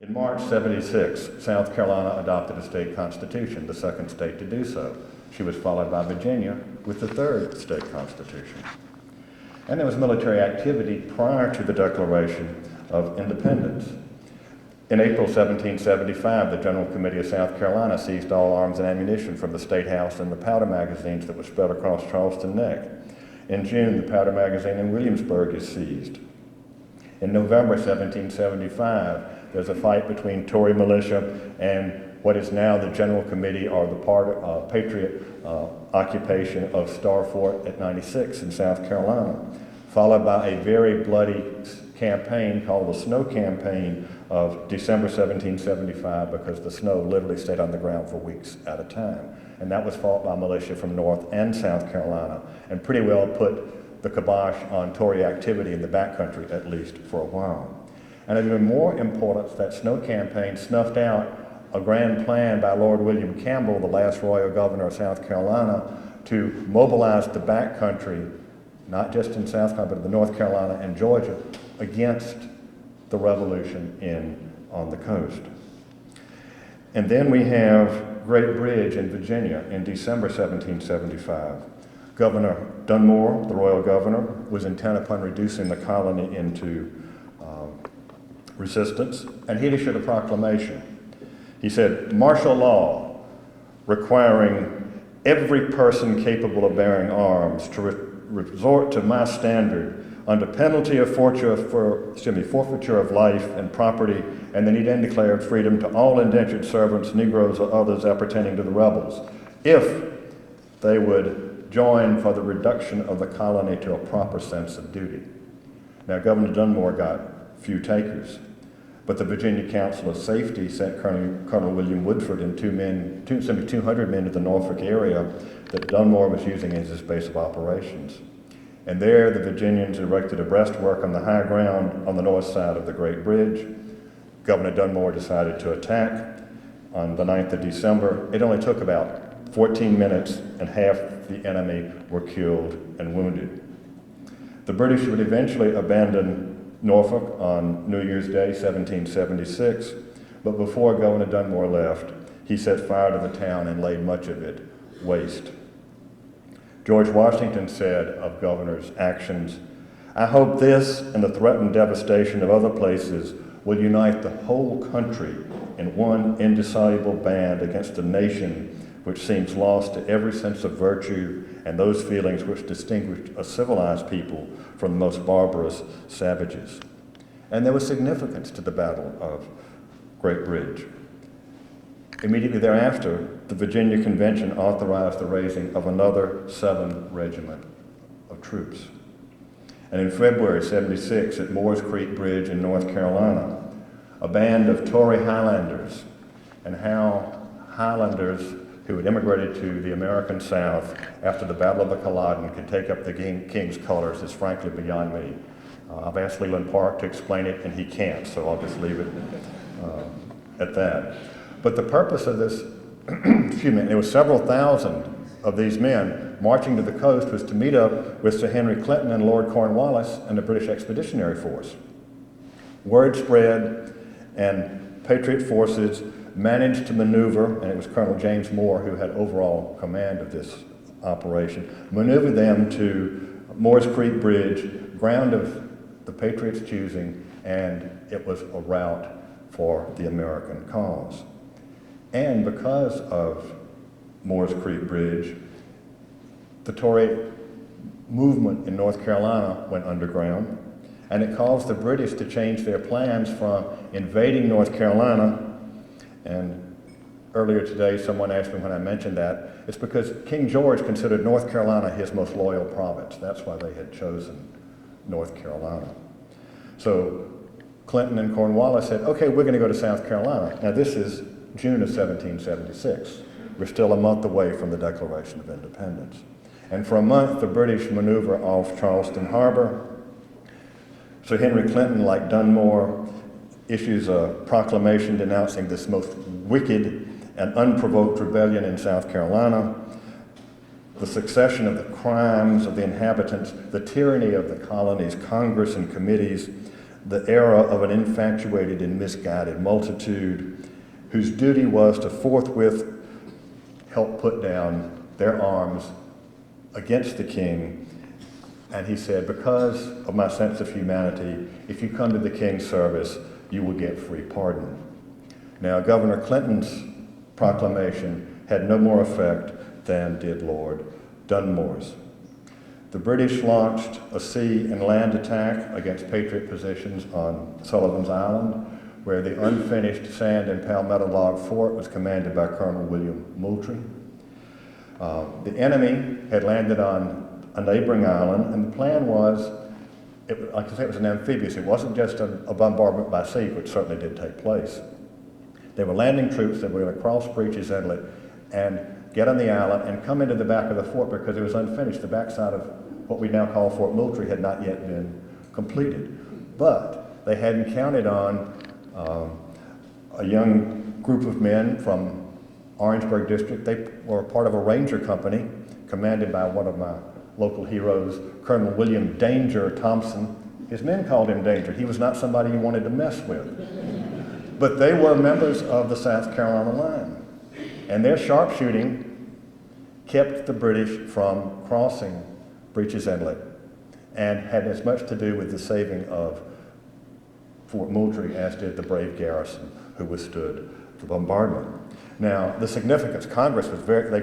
In March '76, South Carolina adopted a state constitution, the second state to do so. She was followed by Virginia with the third state constitution. And there was military activity prior to the Declaration of Independence. In April 1775, the General Committee of South Carolina seized all arms and ammunition from the State House and the powder magazines that were spread across Charleston Neck. In June, the powder magazine in Williamsburg is seized. In November 1775, there's a fight between Tory militia and what is now the General Committee or the patriot occupation of Star Fort at 96 in South Carolina, followed by a very bloody campaign called the Snow Campaign of December 1775, because the snow literally stayed on the ground for weeks at a time. And that was fought by militia from North and South Carolina, and pretty well put the kibosh on Tory activity in the backcountry, at least for a while. And of even more importance, that Snow Campaign snuffed out a grand plan by Lord William Campbell, the last royal governor of South Carolina, to mobilize the backcountry, not just in South Carolina, but in the North Carolina and Georgia, against the revolution on the coast. And then we have Great Bridge in Virginia in December 1775. Governor Dunmore, the royal governor, was intent upon reducing the colony into resistance, and he issued a proclamation. He said, "Martial law requiring every person capable of bearing arms to resort to my standard under penalty of forfeiture of life and property," and then he then declared freedom to all indentured servants, Negroes, or others appertaining to the rebels, if they would join for the reduction of the colony to a proper sense of duty. Now, Governor Dunmore got few takers, but the Virginia Council of Safety sent Colonel William Woodford and 200 men to the Norfolk area that Dunmore was using as his base of operations. And there, the Virginians erected a breastwork on the high ground on the north side of the Great Bridge. Governor Dunmore decided to attack on the 9th of December. It only took about 14 minutes, and half the enemy were killed and wounded. The British would eventually abandon Norfolk on New Year's Day, 1776, but before Governor Dunmore left, he set fire to the town and laid much of it waste. George Washington said of Governor's actions, "I hope this and the threatened devastation of other places will unite the whole country in one indissoluble band against a nation which seems lost to every sense of virtue and those feelings which distinguish a civilized people from the most barbarous savages." And there was significance to the Battle of Great Bridge. Immediately thereafter, the Virginia Convention authorized the raising of another 7 regiment of troops. And in February '76, at Moores Creek Bridge in North Carolina, a band of Tory Highlanders, and how Highlanders who had immigrated to the American South after the Battle of the Culloden could take up the King's colors is frankly beyond me. I've asked Leland Park to explain it, and he can't, so I'll just leave it at that. But the purpose of this, there were several thousand of these men marching to the coast, was to meet up with Sir Henry Clinton and Lord Cornwallis and the British Expeditionary Force. Word spread, and Patriot forces managed to maneuver, and it was Colonel James Moore who had overall command of this operation, maneuvered them to Moores Creek Bridge, ground of the Patriots' choosing, and it was a rout for the American cause. And because of Moores Creek Bridge, the Tory movement in North Carolina went underground, and it caused the British to change their plans from invading North Carolina. And earlier today, someone asked me when I mentioned that, it's because King George considered North Carolina his most loyal province. That's why they had chosen North Carolina. So Clinton and Cornwallis said, okay, we're going to go to South Carolina. Now this is June of 1776. We're still a month away from the Declaration of Independence. And for a month, the British maneuver off Charleston Harbor. Sir Henry Clinton, like Dunmore, issues a proclamation denouncing this most wicked and unprovoked rebellion in South Carolina, the succession of the crimes of the inhabitants, the tyranny of the colony's Congress and committees, the era of an infatuated and misguided multitude whose duty was to forthwith help put down their arms against the king. And he said, because of my sense of humanity, if you come to the king's service, you will get free pardon. Now, Governor Clinton's proclamation had no more effect than did Lord Dunmore's. The British launched a sea and land attack against Patriot positions on Sullivan's Island, where the unfinished sand and palmetto log fort was commanded by Colonel William Moultrie. The enemy had landed on a neighboring island, and the plan was, like I said, it was an amphibious. It wasn't just a bombardment by sea, which certainly did take place. They were landing troops that were going to cross Breaches Inlet and get on the island and come into the back of the fort because it was unfinished. The backside of what we now call Fort Moultrie had not yet been completed. But they hadn't counted on a young group of men from Orangeburg District. They were part of a ranger company commanded by one of my local heroes, Colonel William Danger Thompson. His men called him Danger. He was not somebody you wanted to mess with. But they were members of the South Carolina line. And their sharpshooting kept the British from crossing Breaches Inlet and had as much to do with the saving of Fort Moultrie as did the brave garrison who withstood the bombardment. Now, the significance, Congress was they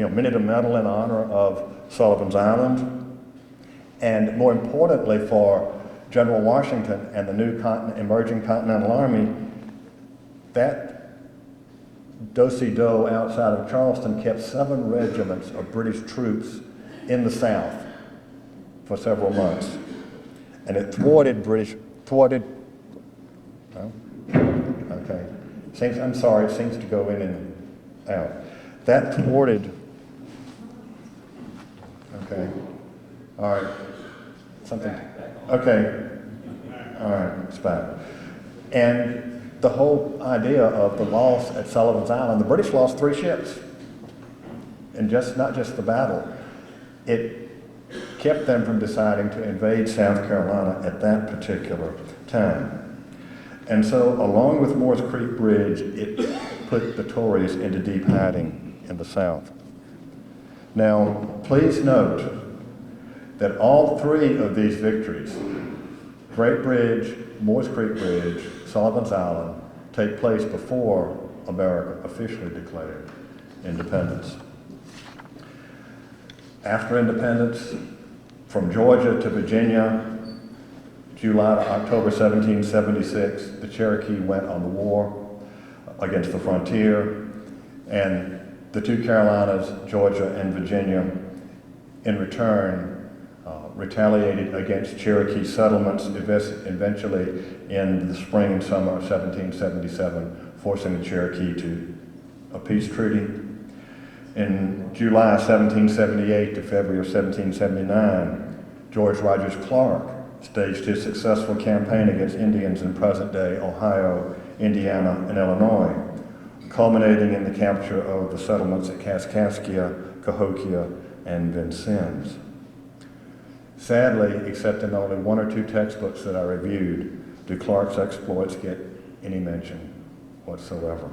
minted a medal in honor of Sullivan's Island, and more importantly for General Washington and the new emerging Continental Army, that do-si-do outside of Charleston kept 7 regiments of British troops in the South for several months. And it thwarted, no? Okay. I'm sorry, it seems to go in and out. That thwarted, okay. All right, something, okay. All right, it's back. And the whole idea of the loss at Sullivan's Island, the British lost 3 ships. And not just the battle. It kept them from deciding to invade South Carolina at that particular time. And so, along with Moore's Creek Bridge, it put the Tories into deep hiding in the South. Now, please note that all 3 of these victories, Great Bridge, Moore's Creek Bridge, Sullivan's Island, take place before America officially declared independence. After independence, from Georgia to Virginia, July to October 1776, the Cherokee went on the war against the frontier, and the 2 Carolinas, Georgia and Virginia, in return, retaliated against Cherokee settlements, eventually in the spring and summer of 1777, forcing the Cherokee to a peace treaty. In July 1778 to February of 1779, George Rogers Clark staged his successful campaign against Indians in present-day Ohio, Indiana, and Illinois, culminating in the capture of the settlements at Kaskaskia, Cahokia, and Vincennes. Sadly, except in only 1 or 2 textbooks that I reviewed, do Clark's exploits get any mention whatsoever.